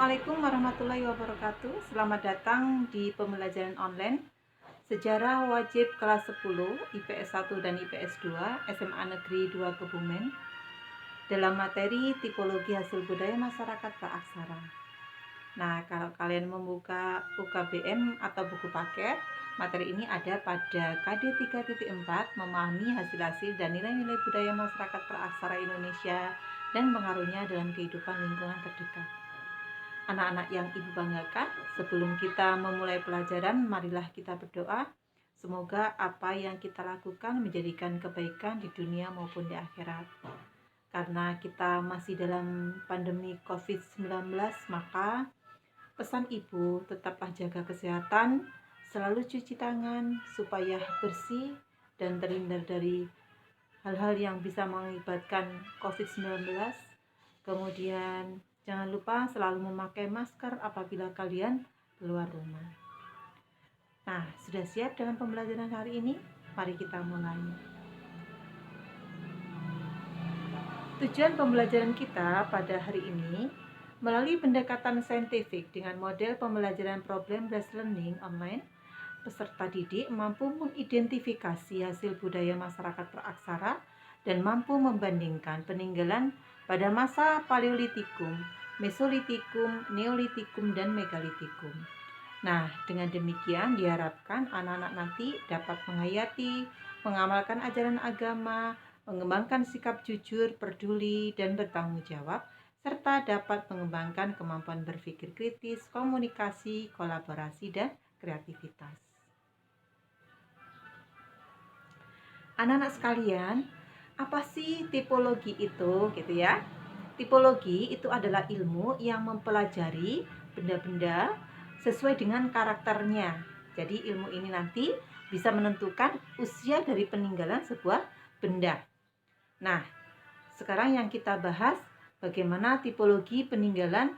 Assalamualaikum warahmatullahi wabarakatuh. Selamat datang di pembelajaran online Sejarah Wajib kelas 10 IPS 1 dan IPS 2 SMA Negeri 2 Kebumen dalam materi tipologi hasil budaya masyarakat praaksara. Nah, kalau kalian membuka UKBM atau buku paket, materi ini ada pada KD 3.4 memahami hasil-hasil dan nilai-nilai budaya masyarakat praaksara Indonesia dan pengaruhnya dalam kehidupan lingkungan terdekat. Anak-anak yang ibu banggakan, sebelum kita memulai pelajaran, marilah kita berdoa. Semoga apa yang kita lakukan menjadikan kebaikan di dunia maupun di akhirat. Karena kita masih dalam pandemi COVID-19, maka pesan ibu tetaplah jaga kesehatan, selalu cuci tangan supaya bersih dan terhindar dari hal-hal yang bisa mengakibatkan COVID-19. Kemudian jangan lupa selalu memakai masker apabila kalian keluar rumah. Nah, sudah siap dalam pembelajaran hari ini? Mari kita mulai. Tujuan pembelajaran kita pada hari ini melalui pendekatan saintifik dengan model pembelajaran problem-based learning online, peserta didik mampu mengidentifikasi hasil budaya masyarakat praaksara dan mampu membandingkan peninggalan pada masa Paleolitikum, Mesolitikum, Neolitikum, dan Megalitikum. Nah, dengan demikian diharapkan anak-anak nanti dapat menghayati, mengamalkan ajaran agama, mengembangkan sikap jujur, peduli, dan bertanggung jawab, serta dapat mengembangkan kemampuan berpikir kritis, komunikasi, kolaborasi, dan kreativitas. Anak-anak sekalian, apa sih tipologi itu gitu ya? Tipologi itu adalah ilmu yang mempelajari benda-benda sesuai dengan karakternya. Jadi ilmu ini nanti bisa menentukan usia dari peninggalan sebuah benda. Nah, sekarang yang kita bahas bagaimana tipologi peninggalan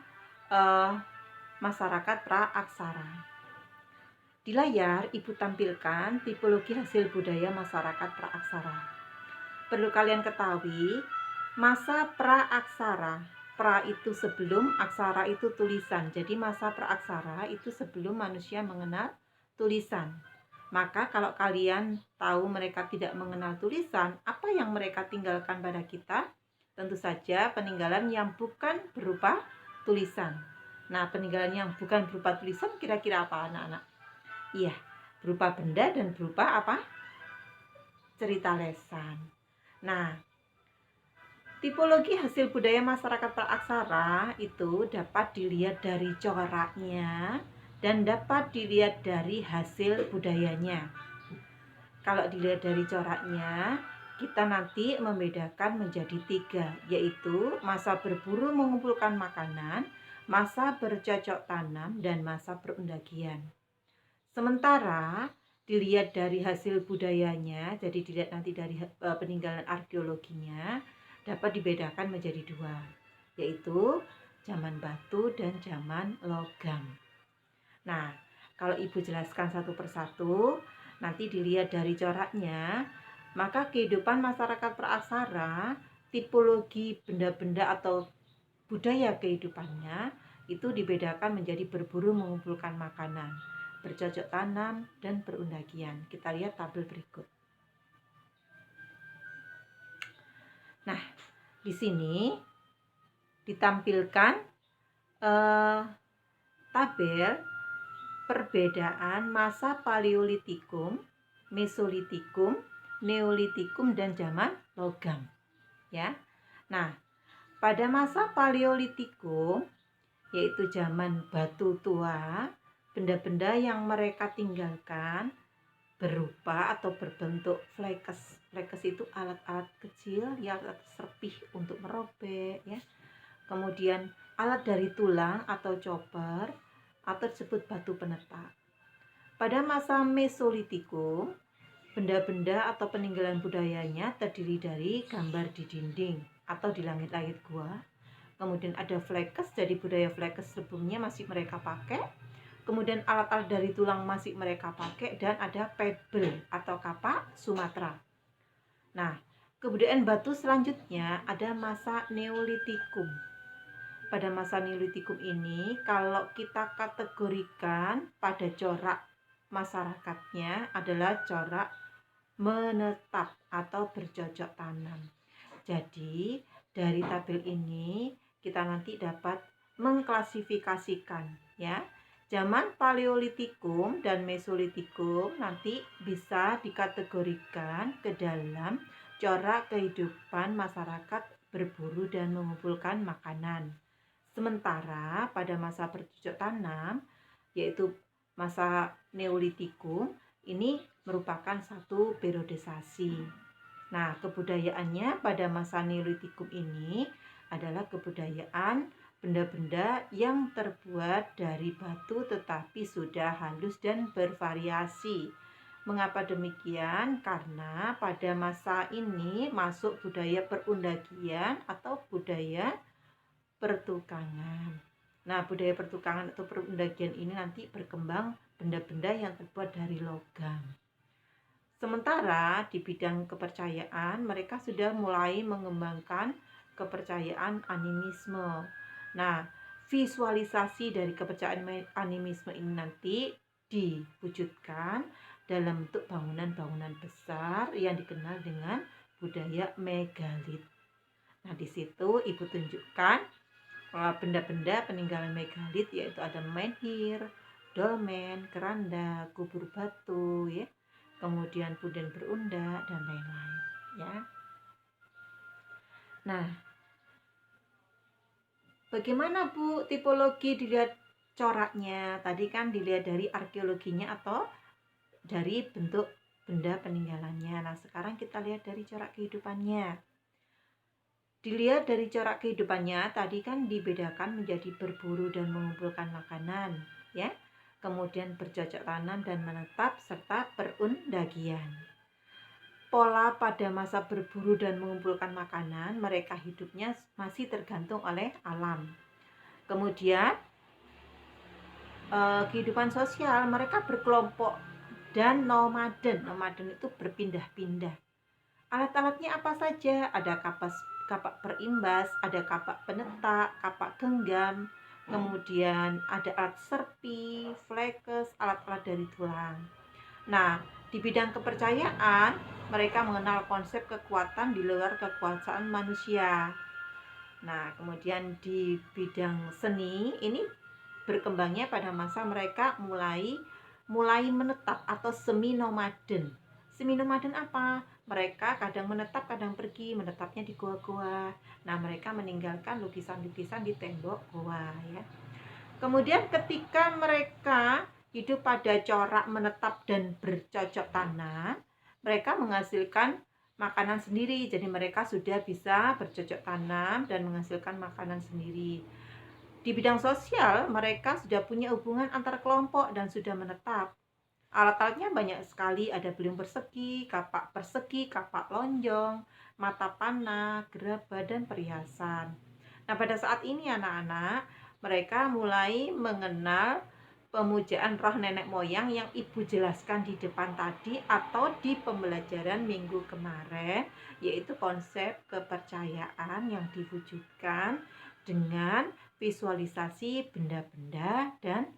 masyarakat praaksara. Di layar, Ibu tampilkan tipologi hasil budaya masyarakat praaksara. Perlu kalian ketahui, masa praaksara, pra itu sebelum, aksara itu tulisan. Jadi masa praaksara itu sebelum manusia mengenal tulisan. Maka kalau kalian tahu mereka tidak mengenal tulisan, apa yang mereka tinggalkan pada kita? Tentu saja peninggalan yang bukan berupa tulisan. Nah, peninggalan yang bukan berupa tulisan kira-kira apa anak-anak? Iya, berupa benda dan berupa apa? Cerita lesan. Nah, tipologi hasil budaya masyarakat praaksara itu dapat dilihat dari coraknya dan dapat dilihat dari hasil budayanya. Kalau dilihat dari coraknya, kita nanti membedakan menjadi 3, yaitu masa berburu mengumpulkan makanan, masa bercocok tanam, dan masa perundagian. Sementara dilihat dari hasil budayanya, jadi dilihat nanti dari peninggalan arkeologinya, dapat dibedakan menjadi 2, yaitu zaman batu dan zaman logam. Nah, kalau Ibu jelaskan satu persatu, nanti dilihat dari coraknya, maka kehidupan masyarakat praaksara, tipologi benda-benda atau budaya kehidupannya itu dibedakan menjadi berburu mengumpulkan makanan, bercocok tanam, dan perundagian. Kita lihat tabel berikut. Nah, di sini ditampilkan tabel perbedaan masa Paleolitikum, Mesolitikum, Neolitikum, dan zaman logam. Ya. Nah, pada masa Paleolitikum, yaitu zaman batu tua, benda-benda yang mereka tinggalkan berupa atau berbentuk flekes. Flekes itu alat-alat kecil, ya, alat serpih untuk merobek, ya. Kemudian alat dari tulang atau chopper, atau disebut batu penetak. Pada masa Mesolitikum, benda-benda atau peninggalan budayanya terdiri dari gambar di dinding atau di langit-langit gua. Kemudian ada flekes, jadi budaya flekes sebelumnya masih mereka pakai. Kemudian alat-alat dari tulang masih mereka pakai, dan ada pebble atau kapak Sumatera. Nah, kebudayaan batu selanjutnya ada masa Neolitikum. pada masa Neolitikum ini, kalau kita kategorikan pada corak masyarakatnya adalah corak menetap atau bercocok tanam. Jadi, dari tabel ini kita nanti dapat mengklasifikasikan ya. Zaman Paleolitikum dan Mesolitikum nanti bisa dikategorikan ke dalam corak kehidupan masyarakat berburu dan mengumpulkan makanan. Sementara pada masa bercocok tanam, yaitu masa Neolitikum, ini merupakan satu periodisasi. Nah, kebudayaannya pada masa Neolitikum ini adalah kebudayaan benda-benda yang terbuat dari batu tetapi sudah halus dan bervariasi. Mengapa demikian? Karena pada masa ini masuk budaya perundagian atau budaya pertukangan. Nah, budaya pertukangan atau perundagian ini nanti berkembang benda-benda yang terbuat dari logam. Sementara di bidang kepercayaan, mereka sudah mulai mengembangkan kepercayaan animisme. Nah, visualisasi dari kepercayaan animisme ini nanti diwujudkan dalam bentuk bangunan-bangunan besar yang dikenal dengan budaya megalit. Nah, di situ Ibu tunjukkan benda-benda peninggalan megalit, yaitu ada menhir, dolmen, keranda, kubur batu ya. Kemudian punden berunda dan lain-lain ya. Nah, bagaimana Bu tipologi dilihat coraknya? Tadi kan dilihat dari arkeologinya atau dari bentuk benda peninggalannya. Nah, sekarang kita lihat dari corak kehidupannya. Dilihat dari corak kehidupannya, tadi kan dibedakan menjadi berburu dan mengumpulkan makanan ya. Kemudian bercocok tanam dan menetap, serta perundagian. Pola pada masa berburu dan mengumpulkan makanan, mereka hidupnya masih tergantung oleh alam. Kemudian kehidupan sosial, mereka berkelompok dan nomaden. Nomaden itu berpindah-pindah. Alat-alatnya apa saja? Ada kapak perimbas, ada kapak penetak, kapak genggam, kemudian ada alat serpi, flekes, alat-alat dari tulang. Nah, di bidang kepercayaan, mereka mengenal konsep kekuatan di luar kekuasaan manusia. Nah, kemudian di bidang seni, ini berkembangnya pada masa mereka mulai menetap atau semi nomaden. Semi nomaden apa? Mereka kadang menetap, kadang pergi, menetapnya di goa-goa. Nah, mereka meninggalkan lukisan-lukisan di tembok goa ya. Kemudian ketika mereka hidup pada corak menetap dan bercocok tanam, mereka menghasilkan makanan sendiri. Jadi mereka sudah bisa bercocok tanam dan menghasilkan makanan sendiri. Di bidang sosial, mereka sudah punya hubungan antar kelompok dan sudah menetap. Alat-alatnya banyak sekali, ada beling persegi, kapak lonjong, mata panah, gerabah, dan perhiasan. Nah, pada saat ini anak-anak, mereka mulai mengenal pemujaan roh nenek moyang yang Ibu jelaskan di depan tadi atau di pembelajaran minggu kemarin, yaitu konsep kepercayaan yang diwujudkan dengan visualisasi benda-benda dan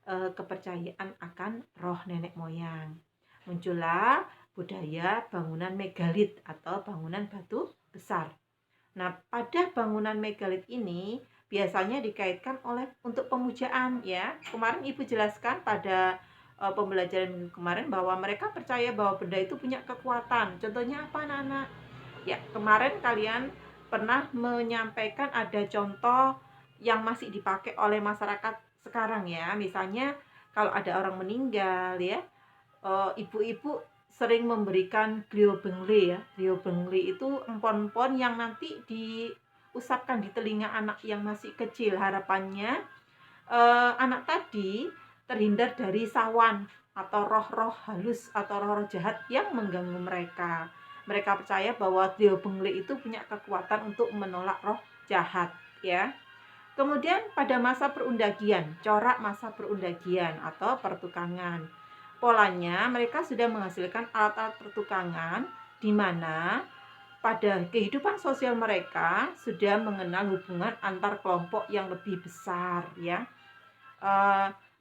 kepercayaan akan roh nenek moyang. Muncullah budaya bangunan megalit atau bangunan batu besar. Nah, pada bangunan megalit ini biasanya dikaitkan untuk pemujaan ya. Kemarin Ibu jelaskan pada pembelajaran minggu kemarin bahwa mereka percaya bahwa benda itu punya kekuatan. Contohnya apa, anak-anak? Ya, kemarin kalian pernah menyampaikan ada contoh yang masih dipakai oleh masyarakat sekarang ya. Misalnya kalau ada orang meninggal ya, ibu-ibu sering memberikan glio bengle ya. Glio bengle itu empon-empon yang nanti diusapkan di telinga anak yang masih kecil. Harapannya anak tadi terhindar dari sawan atau roh-roh halus atau roh-roh jahat yang mengganggu mereka. Mereka percaya bahwa glio bengle itu punya kekuatan untuk menolak roh jahat ya. Kemudian pada masa perundagian, corak masa perundagian atau pertukangan. Polanya mereka sudah menghasilkan alat-alat pertukangan di mana pada kehidupan sosial mereka sudah mengenal hubungan antar kelompok yang lebih besar ya.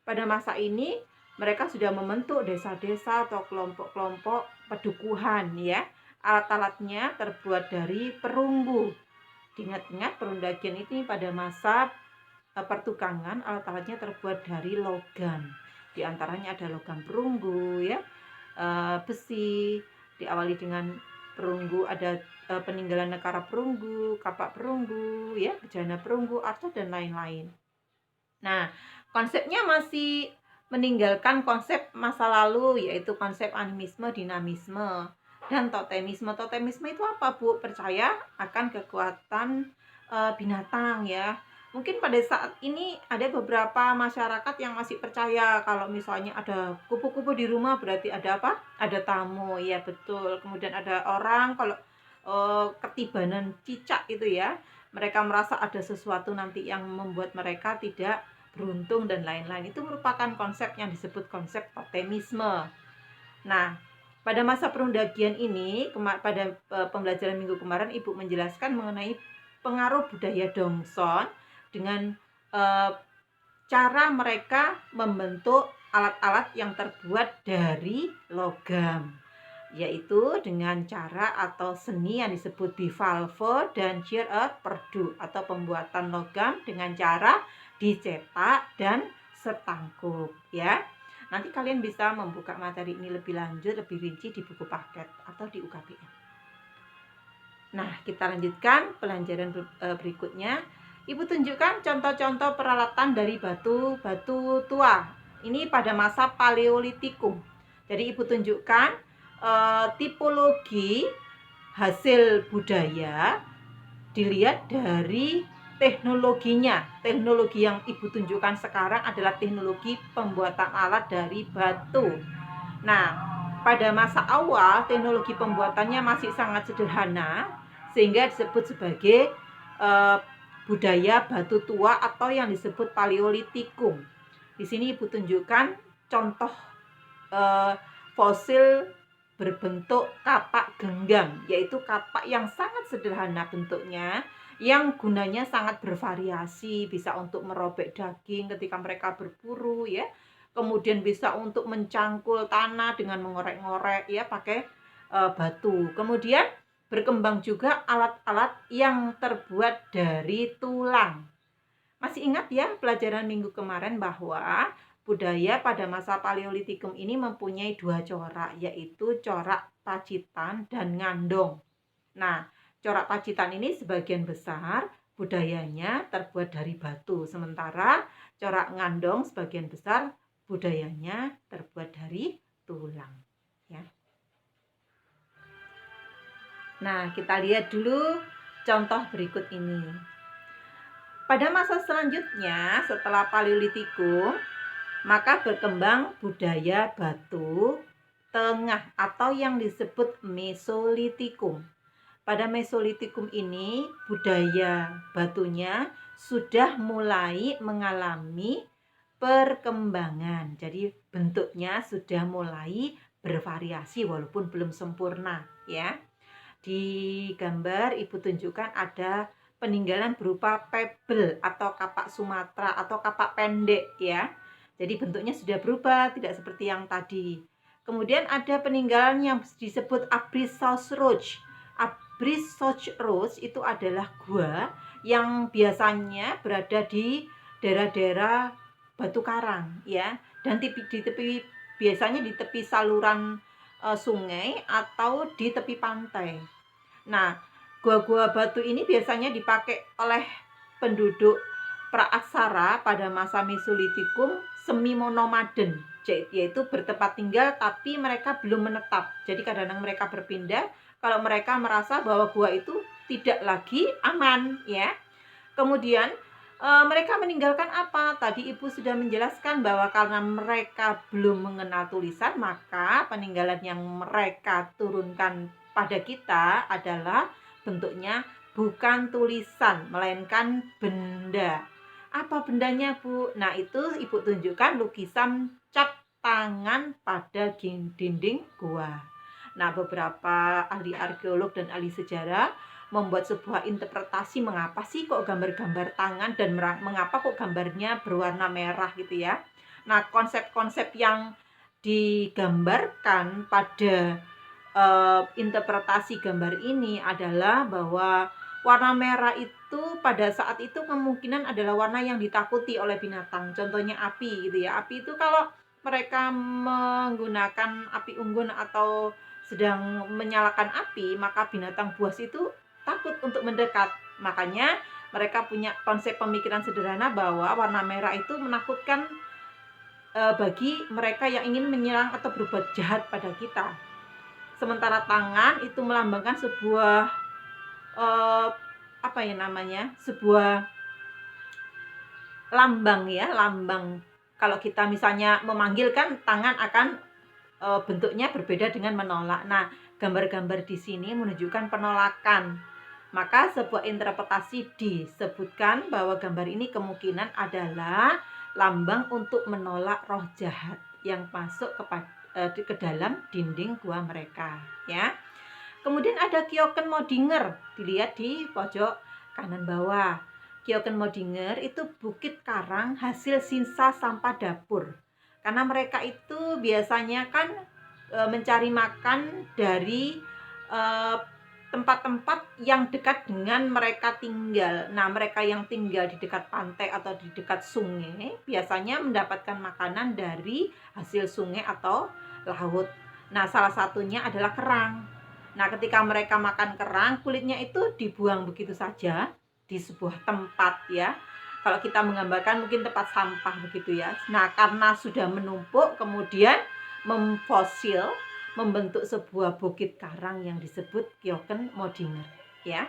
Pada masa ini mereka sudah membentuk desa-desa atau kelompok-kelompok pedukuhan ya. Alat-alatnya terbuat dari perunggu. Ingat-ingat perundagian ini pada masa pertukangan alat-alatnya terbuat dari logam. Di antaranya ada logam perunggu ya, besi, diawali dengan perunggu, ada peninggalan nekara perunggu, kapak perunggu ya, bejana perunggu, arca dan lain-lain. Nah, konsepnya masih meninggalkan konsep masa lalu, yaitu konsep animisme, dinamisme, dan totemisme. Totemisme itu apa, Bu? Percaya akan kekuatan binatang ya. Mungkin pada saat ini ada beberapa masyarakat yang masih percaya kalau misalnya ada kupu-kupu di rumah berarti ada apa? Ada tamu, ya betul. Kemudian ada orang kalau ketibanan cicak itu ya, mereka merasa ada sesuatu nanti yang membuat mereka tidak beruntung dan lain-lain. Itu merupakan konsep yang disebut konsep totemisme. Nah, pada masa perundagian ini, pada pembelajaran minggu kemarin Ibu menjelaskan mengenai pengaruh budaya Dongson dengan cara mereka membentuk alat-alat yang terbuat dari logam, yaitu dengan cara atau seni yang disebut bivalve dan perdu atau pembuatan logam dengan cara dicetak dan setangkup ya. Nanti kalian bisa membuka materi ini lebih lanjut, lebih rinci di buku paket atau di UKBM. Nah, kita lanjutkan pelajaran berikutnya. Ibu tunjukkan contoh-contoh peralatan dari batu tua. Ini pada masa Paleolitikum. Jadi Ibu tunjukkan tipologi hasil budaya dilihat dari teknologinya. Teknologi yang Ibu tunjukkan sekarang adalah teknologi pembuatan alat dari batu. Nah, pada masa awal teknologi pembuatannya masih sangat sederhana sehingga disebut sebagai budaya batu tua atau yang disebut Paleolitikum. Di sini Ibu tunjukkan contoh fosil berbentuk kapak genggam, yaitu kapak yang sangat sederhana bentuknya, yang gunanya sangat bervariasi, bisa untuk merobek daging ketika mereka berburu ya. Kemudian bisa untuk mencangkul tanah dengan mengorek-ngorek ya pakai batu. Kemudian berkembang juga alat-alat yang terbuat dari tulang. Masih ingat ya pelajaran minggu kemarin bahwa budaya pada masa Paleolitikum ini mempunyai dua corak, yaitu corak Pacitan dan Ngandong. Nah, corak Pacitan ini sebagian besar budayanya terbuat dari batu, sementara corak Ngandong sebagian besar budayanya terbuat dari tulang. Ya. Nah, kita lihat dulu contoh berikut ini. Pada masa selanjutnya, setelah Paleolitikum, maka berkembang budaya batu tengah atau yang disebut Mesolitikum. Pada Mesolitikum ini, budaya batunya sudah mulai mengalami perkembangan. Jadi bentuknya sudah mulai bervariasi walaupun belum sempurna ya. Di gambar Ibu tunjukkan ada peninggalan berupa pebble atau kapak Sumatera atau kapak pendek ya. Jadi bentuknya sudah berubah, tidak seperti yang tadi. Kemudian ada peninggalan yang disebut Abrishos Roch. Abrishos Roch itu adalah gua yang biasanya berada di daerah-daerah batu karang ya, dan biasanya di tepi saluran sungai atau di tepi pantai. Nah, gua-gua batu ini biasanya dipakai oleh penduduk praaksara pada masa Mesolitikum semi monomaden, yaitu bertempat tinggal tapi mereka belum menetap. Jadi kadang-kadang mereka berpindah kalau mereka merasa bahwa gua itu tidak lagi aman ya. Kemudian mereka meninggalkan apa? Tadi Ibu sudah menjelaskan bahwa karena mereka belum mengenal tulisan, maka peninggalan yang mereka turunkan pada kita adalah bentuknya bukan tulisan, melainkan benda. Apa bendanya, Bu? Nah, itu Ibu tunjukkan lukisan cap tangan pada dinding gua. Nah, beberapa ahli arkeolog dan ahli sejarah membuat sebuah interpretasi mengapa sih kok gambar-gambar tangan dan mengapa kok gambarnya berwarna merah gitu ya. Nah, konsep-konsep yang digambarkan pada interpretasi gambar ini adalah bahwa warna merah itu pada saat itu kemungkinan adalah warna yang ditakuti oleh binatang. Contohnya api gitu ya. Api itu kalau mereka menggunakan api unggun atau sedang menyalakan api, maka binatang buas itu takut untuk mendekat. Makanya mereka punya konsep pemikiran sederhana bahwa warna merah itu menakutkan bagi mereka yang ingin menyerang atau berbuat jahat pada kita. Sementara tangan itu melambangkan sebuah apa ya namanya, sebuah lambang ya, lambang. Kalau kita misalnya memanggil kan tangan akan bentuknya berbeda dengan menolak. Nah, gambar-gambar di sini menunjukkan penolakan. Maka sebuah interpretasi disebutkan bahwa gambar ini kemungkinan adalah lambang untuk menolak roh jahat yang masuk ke dalam dinding gua mereka, ya. Kemudian ada Kyoken Modinger, dilihat di pojok kanan bawah. Kyoken Modinger itu bukit karang hasil sisa sampah dapur. Karena mereka itu biasanya kan mencari makan dari tempat-tempat yang dekat dengan mereka tinggal. Nah, mereka yang tinggal di dekat pantai atau di dekat sungai biasanya mendapatkan makanan dari hasil sungai atau laut. Nah, salah satunya adalah kerang. Nah, ketika mereka makan kerang, kulitnya itu dibuang begitu saja di sebuah tempat ya. Kalau kita menggambarkan mungkin tempat sampah begitu ya. Nah, karena sudah menumpuk kemudian memfosil, membentuk sebuah bukit karang yang disebut Kyoken Modinger ya.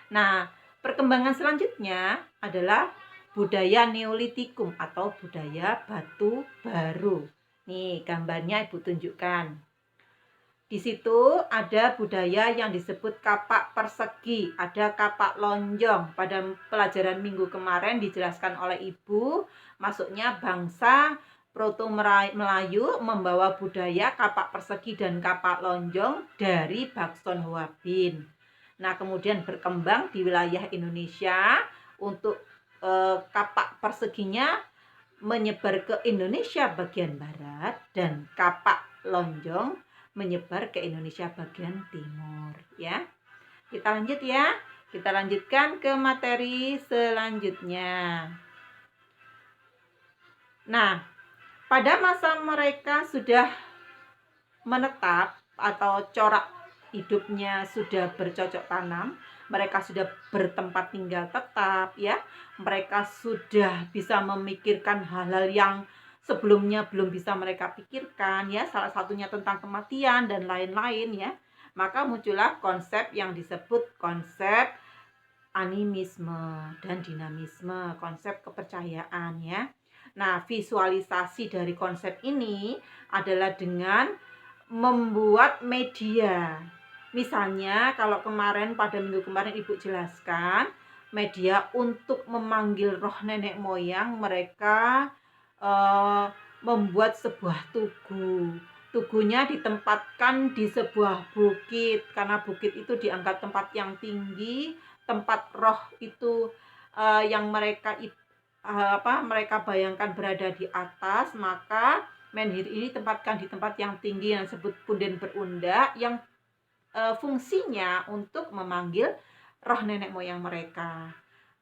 Nah, perkembangan selanjutnya adalah budaya Neolitikum atau budaya batu baru. Nih, gambarnya Ibu tunjukkan. Di situ ada budaya yang disebut kapak persegi, ada kapak lonjong. Pada pelajaran minggu kemarin dijelaskan oleh Ibu, masuknya bangsa Proto Melayu membawa budaya kapak persegi dan kapak lonjong dari Bakson Huabin. Nah, kemudian berkembang di wilayah Indonesia untuk kapak perseginya menyebar ke Indonesia bagian barat dan kapak lonjong menyebar ke Indonesia bagian timur ya. Kita lanjut ya. Kita lanjutkan ke materi selanjutnya. Nah, pada masa mereka sudah menetap atau corak hidupnya sudah bercocok tanam, mereka sudah bertempat tinggal tetap ya. Mereka sudah bisa memikirkan hal-hal yang sebelumnya belum bisa mereka pikirkan ya, salah satunya tentang kematian dan lain-lain ya. Maka muncullah konsep yang disebut konsep animisme dan dinamisme, konsep kepercayaan ya. Nah, visualisasi dari konsep ini adalah dengan membuat media. Misalnya kalau kemarin pada minggu kemarin Ibu jelaskan, media untuk memanggil roh nenek moyang mereka membuat sebuah tugu. Tugunya ditempatkan di sebuah bukit karena bukit itu dianggap tempat yang tinggi, tempat roh itu yang mereka mereka bayangkan berada di atas, maka menhir ini tempatkan di tempat yang tinggi yang disebut punden berundak yang fungsinya untuk memanggil roh nenek moyang mereka.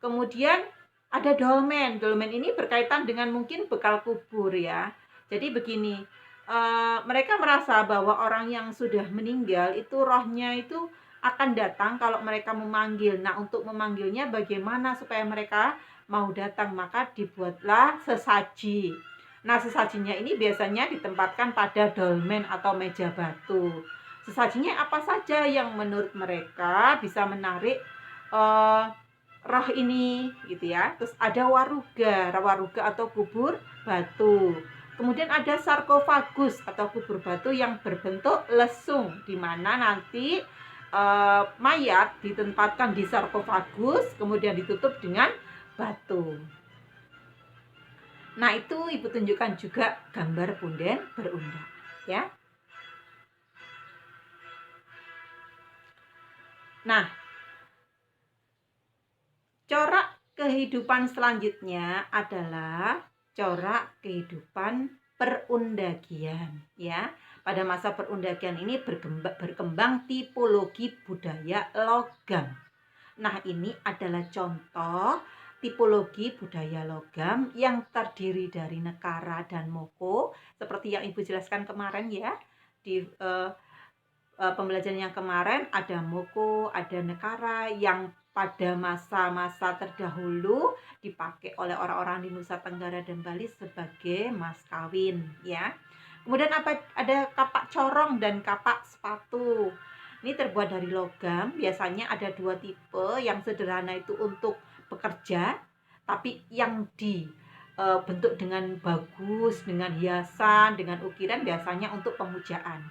Kemudian ada dolmen. Dolmen ini berkaitan dengan mungkin bekal kubur ya. Jadi begini, mereka merasa bahwa orang yang sudah meninggal itu rohnya itu akan datang kalau mereka memanggil. Nah, untuk memanggilnya bagaimana supaya mereka mau datang? Maka dibuatlah sesaji. Nah, sesajinya ini biasanya ditempatkan pada dolmen atau meja batu. Sesajinya apa saja yang menurut mereka bisa menarik roh ini gitu ya. Terus ada waruga atau kubur batu. Kemudian ada sarkofagus atau kubur batu yang berbentuk lesung, di mana nanti mayat ditempatkan di sarkofagus kemudian ditutup dengan batu. Nah, itu Ibu tunjukkan juga gambar punden berundak ya. Nah, corak kehidupan selanjutnya adalah corak kehidupan perundagian, ya. Pada masa perundagian ini berkembang tipologi budaya logam. Nah, ini adalah contoh tipologi budaya logam yang terdiri dari nekara dan moko, seperti yang Ibu jelaskan kemarin ya. Di pembelajaran yang kemarin ada moko, ada nekara yang pada masa-masa terdahulu dipakai oleh orang-orang di Nusa Tenggara dan Bali sebagai mas kawin, ya. Kemudian ada kapak corong dan kapak sepatu. Ini terbuat dari logam, biasanya ada 2 tipe, yang sederhana itu untuk bekerja, tapi yang bentuk dengan bagus, dengan hiasan, dengan ukiran biasanya untuk pemujaan.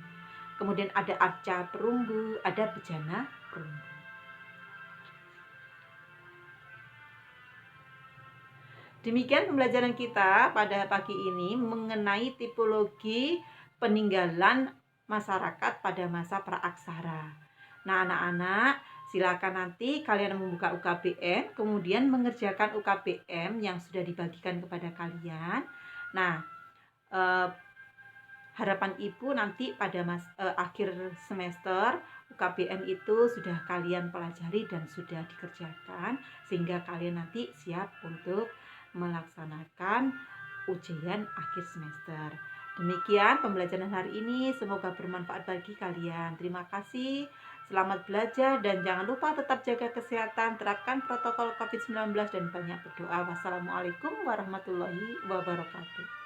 Kemudian ada arca perunggu, ada bejana perunggu. Demikian pembelajaran kita pada pagi ini mengenai tipologi peninggalan masyarakat pada masa praaksara. Nah, anak-anak, silakan nanti kalian membuka UKBM, kemudian mengerjakan UKBM yang sudah dibagikan kepada kalian. Nah, harapan Ibu nanti pada akhir semester UKBM itu sudah kalian pelajari dan sudah dikerjakan, sehingga kalian nanti siap untuk melaksanakan ujian akhir semester. Demikian pembelajaran hari ini, semoga bermanfaat bagi kalian. Terima kasih, selamat belajar, dan jangan lupa tetap jaga kesehatan, terapkan protokol COVID-19, dan banyak berdoa. Wassalamualaikum warahmatullahi wabarakatuh.